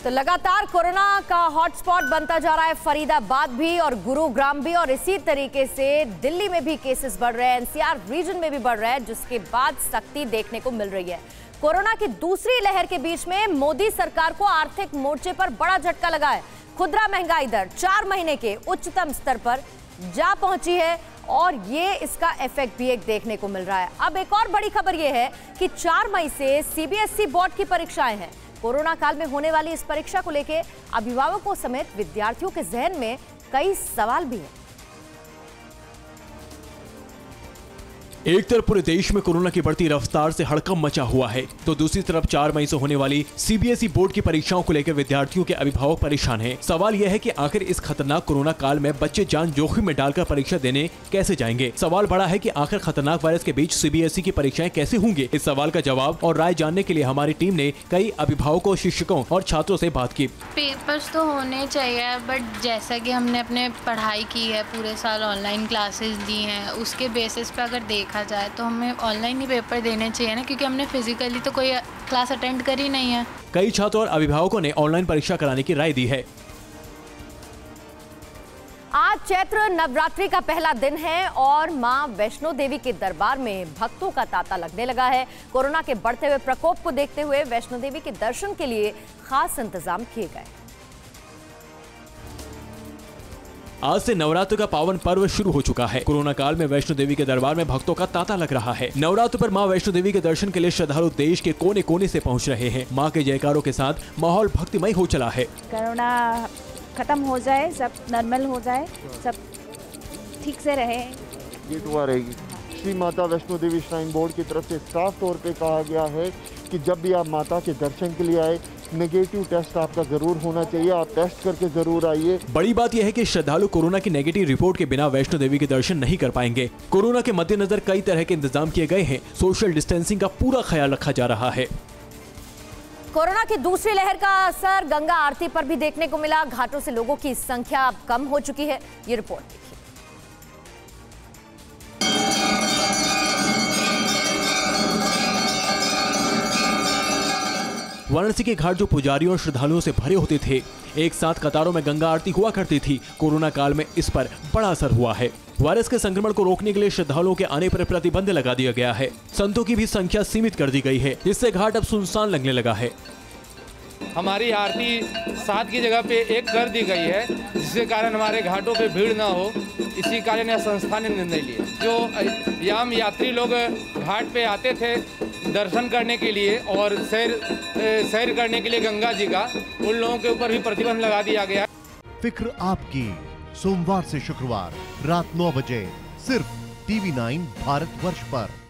तो लगातार कोरोना का हॉटस्पॉट बनता जा रहा है फरीदाबाद भी और गुरुग्राम भी, और इसी तरीके से दिल्ली में भी केसेस बढ़ रहे हैं, एनसीआर रीजन में भी बढ़ रहा है, जिसके बाद सख्ती देखने को मिल रही है। कोरोना की दूसरी लहर के बीच में मोदी सरकार को आर्थिक मोर्चे पर बड़ा झटका लगा है। खुदरा महंगाई दर 4 महीने के उच्चतम स्तर पर जा पहुंची है और ये इसका इफेक्ट भी एक देखने को मिल रहा है। अब एक और बड़ी खबर ये है कि 4 मई से सीबीएसई बोर्ड की परीक्षाएं हैं। कोरोना काल में होने वाली इस परीक्षा को लेकर अभिभावकों समेत विद्यार्थियों के जहन में कई सवाल भी हैं। एक तरफ पूरे देश में कोरोना की बढ़ती रफ्तार से हड़कंप मचा हुआ है, तो दूसरी तरफ 4 मई से होने वाली सीबीएसई बोर्ड की परीक्षाओं को लेकर विद्यार्थियों के अभिभावक परेशान हैं। सवाल यह है कि आखिर इस खतरनाक कोरोना काल में बच्चे जान जोखिम में डालकर परीक्षा देने कैसे जाएंगे। सवाल बड़ा है कि आखिर खतरनाक वायरस के बीच सीबीएसई की परीक्षाएं कैसे होंगी। इस सवाल का जवाब और राय जानने के लिए हमारी टीम ने कई अभिभावकों, शिक्षकों और छात्रों से बात की। पेपर्स तो होने चाहिए, बट जैसा कि हमने अपने पढ़ाई की है, पूरे साल ऑनलाइन क्लासेस दी हैं, उसके बेसिस पे अगर देखा जाए तो हमें ऑनलाइन ही पेपर देने चाहिए ना, क्योंकि हमने फिजिकली तो कोई क्लास अटेंड करी नहीं है। कई छात्रों और अभिभावकों ने ऑनलाइन परीक्षा कराने की राय दी है। आज चैत्र नवरात्रि का पहला दिन है और मां वैष्णो देवी के दरबार में भक्तों का तांता लगने लगा है। कोरोना के बढ़ते हुए प्रकोप को देखते हुए वैष्णो देवी के दर्शन के लिए खास इंतजाम किए गए। आज से नवरात्र का पावन पर्व शुरू हो चुका है। कोरोना काल में वैष्णो देवी के दरबार में भक्तों का तांता लग रहा है। नवरात्र पर मां वैष्णो देवी के दर्शन के लिए श्रद्धालु देश के कोने कोने से पहुंच रहे हैं। मां के जयकारों के साथ माहौल भक्तिमय हो चला है। कोरोना खत्म हो जाए, सब नॉर्मल हो जाए, सब ठीक से रहे, ये दुआ रहेगी। श्री माता वैष्णो देवी श्राइन बोर्ड की तरफ से साफ तौर पे कहा गया है कि जब भी आप माता के दर्शन के लिए आए, नेगेटिव टेस्ट आपका जरूर होना चाहिए, आप टेस्ट करके जरूर आइए। बड़ी बात यह है कि श्रद्धालु कोरोना की नेगेटिव रिपोर्ट के बिना वैष्णो देवी के दर्शन नहीं कर पाएंगे। कोरोना के मद्देनजर कई तरह के इंतजाम किए गए हैं। सोशल डिस्टेंसिंग का पूरा ख्याल रखा जा रहा है। कोरोना की दूसरी लहर का असर गंगा आरती पर भी देखने को मिला। घाटों से लोगों की संख्या अब कम हो चुकी है। ये रिपोर्ट देखिए। वाराणसी के घाट जो पुजारियों और श्रद्धालुओं से भरे होते थे, एक साथ कतारों में गंगा आरती हुआ करती थी। कोरोना काल में इस पर बड़ा असर हुआ है। वायरस के संक्रमण को रोकने के लिए श्रद्धालुओं के आने पर प्रतिबंध लगा दिया गया है। संतों की भी संख्या सीमित कर दी गई है, जिससे घाट अब सुनसान लगने लगा है। हमारी आरती 7 की जगह पे 1 कर दी गई है, जिसके कारण हमारे घाटों पे भीड़ ना हो। इसी कारण यह संस्था ने निर्णय लिया। जो आम यात्री लोग घाट पे आते थे दर्शन करने के लिए और सैर करने के लिए गंगा जी का, उन लोगों के ऊपर भी प्रतिबंध लगा दिया गया। फिक्र आपकी, सोमवार से शुक्रवार रात 9 बजे सिर्फ TV9 भारतवर्ष पर।